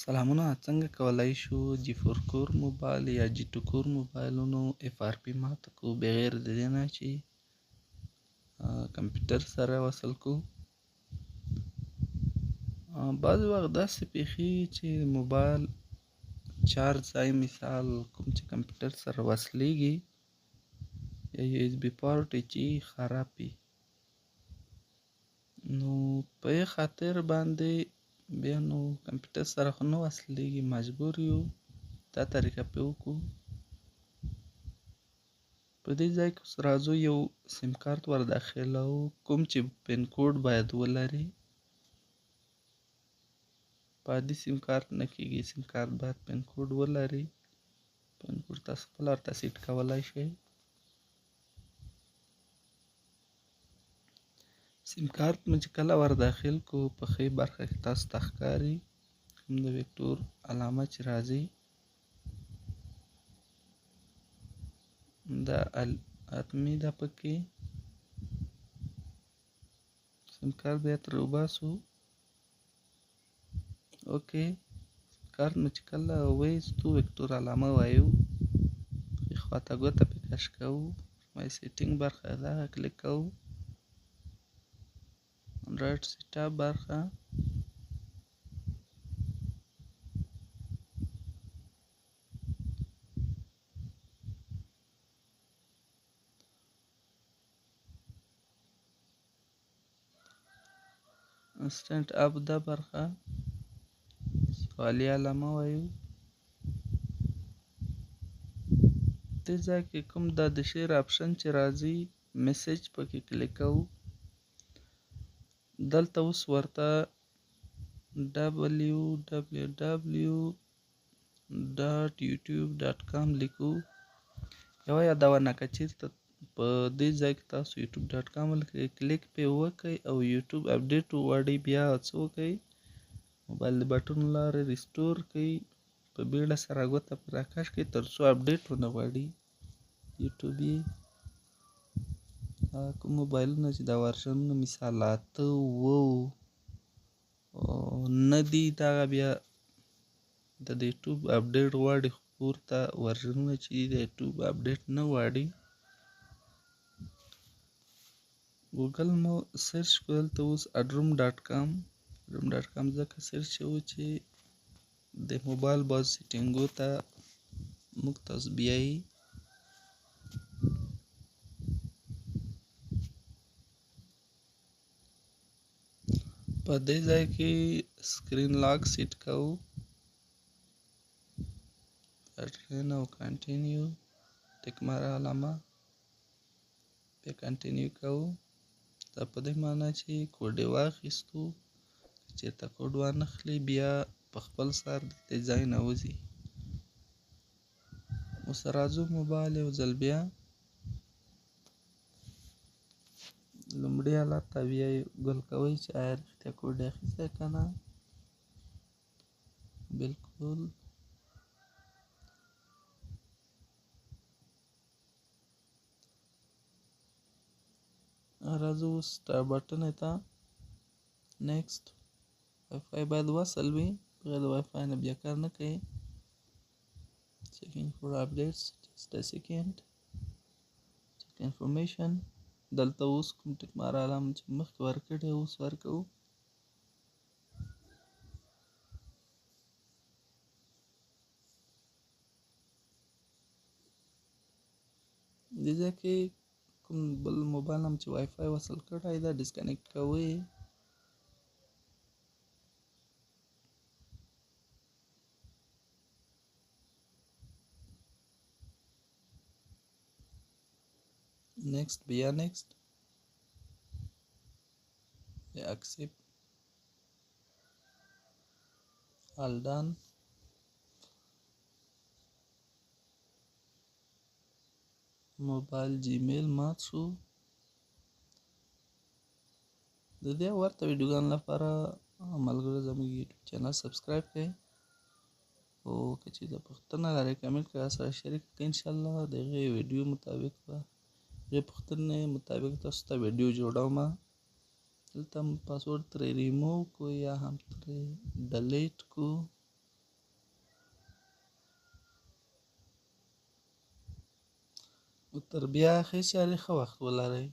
سلامونه، څنګه کولای شو G4 کور موبایل یا G2 کور موبایلونو FRP ماته کو بغیر د دې نه چې کمپیوټر سره وصل کو. بعضې وخت داسې پیښیږي چې موبایل چارج ځای، مثال کوم چې کمپیوټر سره وصلیږي یا USB پورټ یې چې خراب وي، نو په دې خاطر باندې بیا نو کمپیوټر سره خو نه وصلیږي، مجبور یو دا طریقه پې وکړو. په دې ځای کې اوس راځو یو سیم کارت ور داخلوو، کوم چې پین کوډ باید ولري. په عادي سیم کارت نه کېږي، سیم کارت باید پین کوډ ولري. پین کوډ تاسو خپله ورته سیټ کولی شئ. سیم کارت مو چې کله ور داخل کو، په ښي برخه کې تاسو ته ښکاري کوم د وکتور علامه چې راځي، دا حتمي ده پکې. سیم کارت بیا ترې وباسو. اوکې، کارت مو چې کله وایستو، وکتور علامه وایو، ښي خواته ګوته پې کش کوو، مای سیټینګ برخه دغه کلیک کوو، انډرایډ سیټ اپ برخه، انسټنټ اپ دا برخه سوالي علامه وایو. دې ځای کې کوم دا د شیر آپشن چې راځي، میسج پکې کلیک کوو. دلته اوس ورته www.youtube.com لیکو. یوه یادونه که چېرته په دې ځای کې تاسو youtube.com ولیکئ، کلیک پې وکئ او یوټیوب اپډیټ وغواړئ، بیا څه وکئ، موبایل د بټن لارې ریسټور کئ، په بیړه سره ګوته پرې راکش کئ تر څو اپډیټ ونه غواړي یوټیوب یې. کوم موبایلونه چې دا ورژنونه مثال 8 9 دي، دغه بیا د یوټیوب اپډیټ غواړي، خو پورته ورژنونه چې دي د یوټیوب اپډیټ نه غواړي. ګوګل مو سرچ کړو، دلته اوس adroom.com ځکه سرچ شوو چې د موبایل بعض سیټینګو ته موږ تاسو بیایي. په دې ځای کې سکرین لاک سیټ کوو، پټرین او کنټینیو ټک ماره علامه، بیا کنټینیو کوو. دا په دې معنا چې کوډ یې واخیستو، که چېرته کوډ وانخلي بیا په خپل سر د دې ځای نه وځي. اوس راځو موبایل یو ځل بیا لومړي حالت ته بیا یې ګل کوئ چې آیا رښتیا کوډ یې اخیستی که نه. بلکل راځو اوس سټار بټن ته، نیکسټ. وای فای باید وصل وي، بغیر د وای فای نه بیا کار نه کوي. چیکینګ فور اپډیټس، جسټ ا سیکنډ، چیک انفارمیشن. دلته اوس کوم ټک ماره علامه چې مخکې ورکړې اوس ورکوو. دې ځای کې کوم بل موبایل هم چې وای فای وصل کړی دا ډسکنیکټ کوئ. نیکسټ، بیا نیکسټ، بیا اکسپټ، آل ډن. موبایل جیمیل مات شو. د دې ورته ویډیوګانو لپاره ملګرو زموږ یوټیوب چینل سبسکرایب کړئ، او که چېرته پوښتنه لرئ کمنټ کړئ، راسره شریک کړئ. انشاءالله د هغې ویډیو مطابق به هغې پوښتنې مطابق تاسو ته ویډیو جوړومه. دلته پاسورډ ترې ریموو کو یا هم ترې ډلیټ کو. تر بیا ښې سیارې ښه وخت ولرئ.